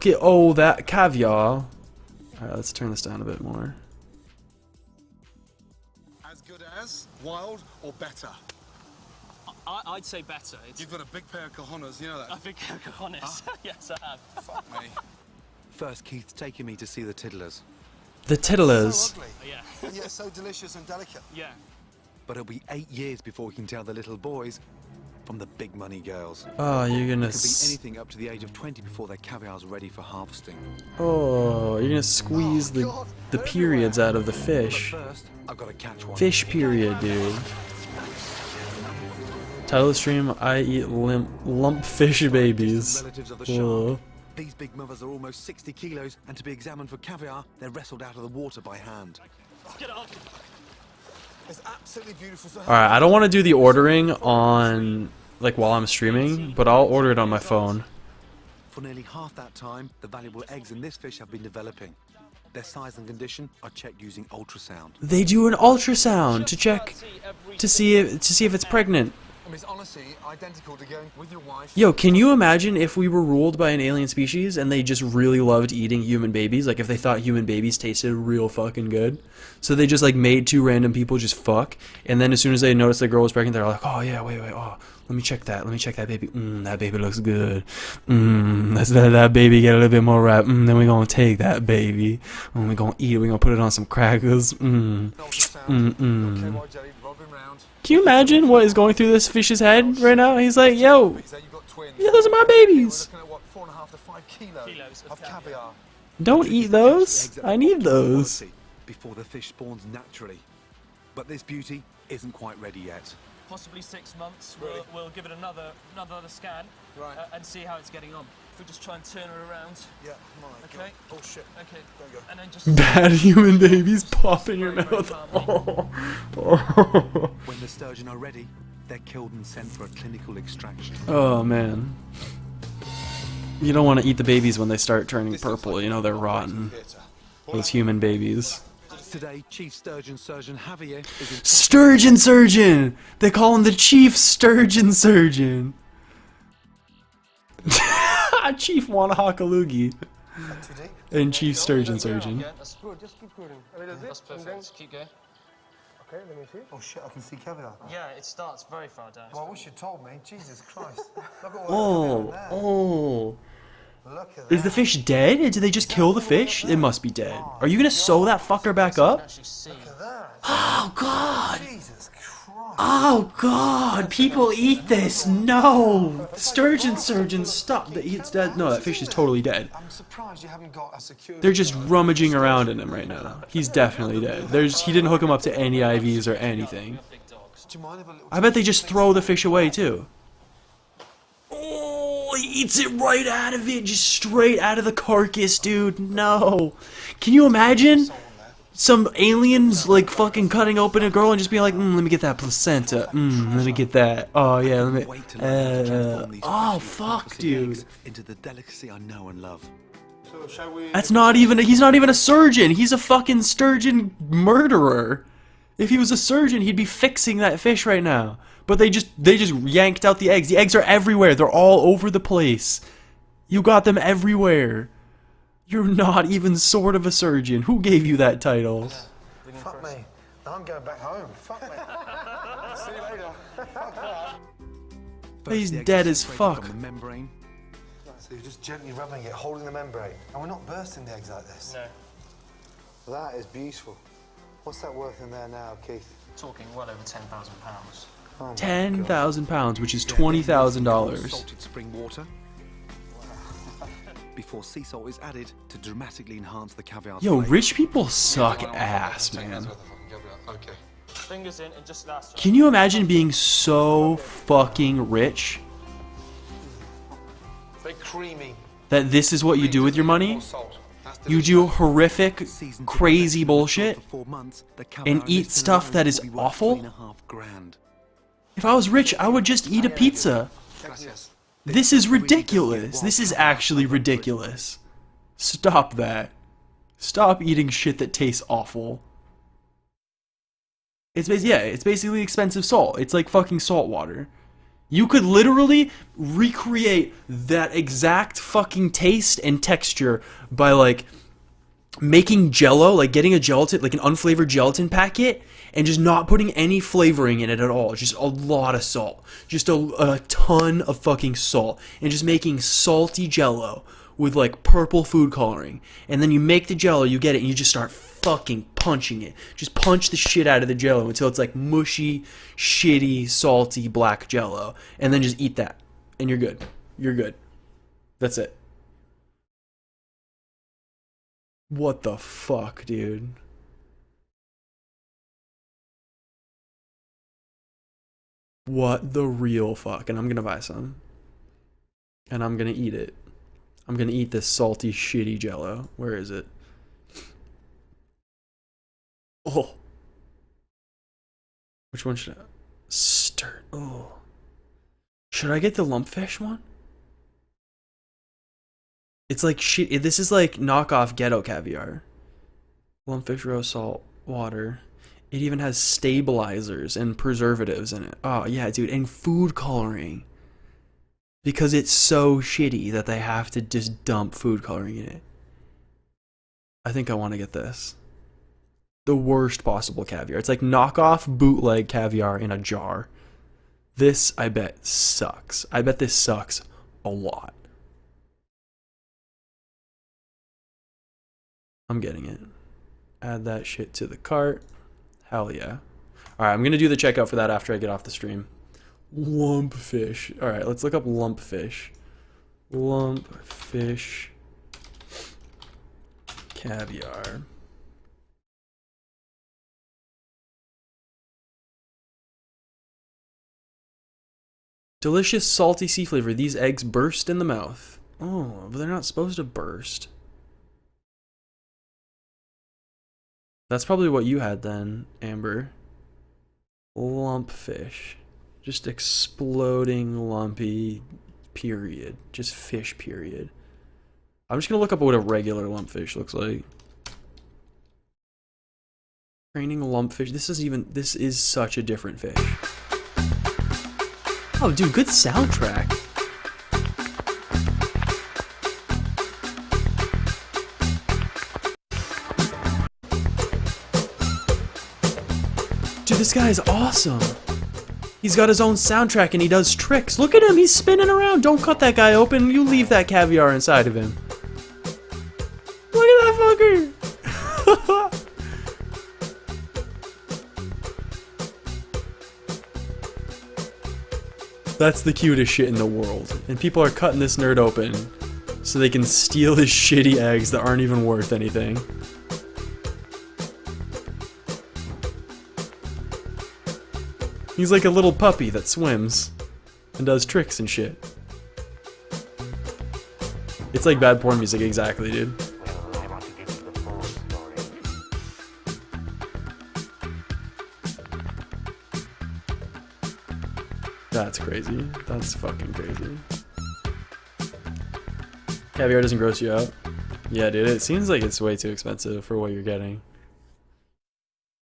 Look at all that caviar. Alright, let's turn this down a bit more. As good as, wild, or better? I'd say better. You've got a big pair of cojones, you know that? A big pair of cojones. Yes, I have. Fuck me. First, Keith's taking me to see the tiddlers. The tiddlers. So ugly. Yeah. And yet so delicious and delicate. Yeah. But it'll be 8 years before we can tell the little boys from the big money girls. Oh, you're gonna. It could be anything up to the age of 20 before their caviar's ready for harvesting. Oh, you're gonna squeeze the periods out of the fish. But first, I've got to catch one. Fish period, dude. Title of the stream: I eat lump fish babies. Relatives of the Whoa. shark. These big mothers are almost 60 kilos, and to be examined for caviar, they're wrestled out of the water by hand. Get on. It's absolutely beautiful. So Alright, I don't want to do the ordering on, like, while I'm streaming, but I'll order it on my phone. For nearly half that time, the valuable eggs in this fish have been developing. Their size and condition are checked using ultrasound. They do an ultrasound to check, to see if it's pregnant. I mean, it's honestly identical to going with your wife. Yo, can you imagine if we were ruled by an alien species and they just really loved eating human babies? Like, if they thought human babies tasted real fucking good. So they just, like, made two random people just fuck. And then as soon as they noticed the girl was pregnant, they're like, oh, yeah, wait, oh, let me check that baby. That baby looks good. Let's let that baby get a little bit more ripe. Then we're gonna take that baby. And we're gonna eat it. We're gonna put it on some crackers. KY jelly bobbing round. Can you imagine what is going through this fish's head right now? He's like, yo, So you've got twins. yeah, those are my We're babies. looking at what, 4.5 to 5 Kilos of caviar. Don't eat those. I need those. Before the fish spawns naturally. But this beauty isn't quite ready yet. Possibly 6 months. Really? We'll give it another scan. Right. And see how it's getting on. If we just try and turn her around. Yeah, my Okay. God. Oh shit. Okay. There you go. And then just. Bad human babies pop in your mouth. When the sturgeon are ready, they're killed and sent for a clinical extraction. Oh man. You don't want to eat the babies when they start turning purple. You know they're rotten. Those human babies. Today, Chief Sturgeon Surgeon Javier is in Sturgeon surgeon. They call him the Chief Sturgeon Surgeon. Chief Wanahakalugi Too deep? and Chief Sturgeon Surgeon. Yeah, that's Good, just keep going. A little bit. that's And then, perfect. Keep going. okay, let me see. Oh shit, I can see caviar. Yeah, it starts very far down. Well, I wish you'd told me. Jesus Christ. Look at all Oh, that caviar there. oh. Look at that. Is the fish dead? Did they just kill the fish? It must be dead. Are you gonna sew that fucker back up? Actually see. Look at that. Oh god! Jesus Christ. Oh god! People eat this! No! Sturgeon surgeon, stop! It's dead. No, that fish is totally dead. I'm surprised you haven't got a security. They're just rummaging around in him right now. He's definitely dead. He didn't hook him up to any IVs or anything. Big dogs. Do you mind if a little I bet they just throw the fish away too. Oh, he eats it right out of it, just straight out of the carcass, dude. No. Can you imagine some aliens like fucking cutting open a girl and just being like, let me get that placenta. Let me get that. Oh yeah, let me. wait to learn how to transform these Oh freshly fuck, harvested dude. eggs into the delicacy I know and love. So shall we? That's not even. He's not even a surgeon. He's a fucking sturgeon murderer. If he was a surgeon, he'd be fixing that fish right now. But they just yanked out the eggs. The eggs are everywhere. They're all over the place. You got them everywhere. You're not even sort of a surgeon. Who gave you that title? Fuck me. I'm going back home. Fuck me. See you later. Fuck that. First, He's the eggs dead are as separated fuck. from the membrane. So you're just gently rubbing it, holding the membrane. And we're not bursting the eggs like this. No. That is beautiful. What's that worth in there now, Keith? Talking well over £10,000. Oh my God. £10,000, which is They're then used in cold $20,000. salted spring water. Before sea salt is added to dramatically enhance the caviar's Yo, flavor. rich people suck ass, man. Okay. Fingers in and just last. Can you imagine being so fucking rich Very creamy. that this is what you do with your money? Salt. That's You do horrific, Seasoned to crazy perfection bullshit? for 4 months, the and caviar eat listed stuff alone that is will be worth awful? $3.5 grand. If I was rich, I would just eat a pizza. Gracias. This is ridiculous. This is actually ridiculous. Stop that. Stop eating shit that tastes awful. It's basically expensive salt. It's like fucking salt water. You could literally recreate that exact fucking taste and texture by like making Jello, like getting a gelatin, like an unflavored gelatin packet, and just not putting any flavoring in it at all. Just a lot of salt, just a ton of fucking salt, and just making salty Jello with like purple food coloring. And then you make the Jello, you get it, and you just start fucking punching it. Just punch the shit out of the Jello until it's like mushy, shitty, salty black Jello, and then just eat that, and you're good. You're good. That's it. What the fuck, dude? What the real fuck? And I'm gonna buy some. And I'm gonna eat it. I'm gonna eat this salty, shitty Jello. Where is it? Oh. Which one should I? Stir. Oh. Should I get the lumpfish one? It's like shit. This is like knockoff ghetto caviar. Lumpfish, rose salt, water. It even has stabilizers and preservatives in it. Oh, yeah, dude. And food coloring. Because it's so shitty that they have to just dump food coloring in it. I think I want to get this. The worst possible caviar. It's like knockoff bootleg caviar in a jar. This, I bet, sucks. I bet this sucks a lot. I'm getting it. Add that shit to the cart. Hell yeah. Alright, I'm gonna do the checkout for that after I get off the stream. Lumpfish. Alright, let's look up lumpfish. Lumpfish caviar. Delicious salty sea flavor. These eggs burst in the mouth. Oh, but they're not supposed to burst. That's probably what you had then, Amber. Lumpfish. Just exploding lumpy, period. Just fish, period. I'm just gonna look up what a regular lumpfish looks like. Training lumpfish. This is such a different fish. Oh, dude, good soundtrack. Dude, this guy is awesome. He's got his own soundtrack and he does tricks. Look at him, he's spinning around. Don't cut that guy open. You leave that caviar inside of him. Look at that fucker. That's the cutest shit in the world. And people are cutting this nerd open so they can steal his shitty eggs that aren't even worth anything. He's like a little puppy that swims and does tricks and shit. It's like bad porn music, exactly, dude. That's crazy. That's fucking crazy. Caviar doesn't gross you out? Yeah, dude, it seems like it's way too expensive for what you're getting.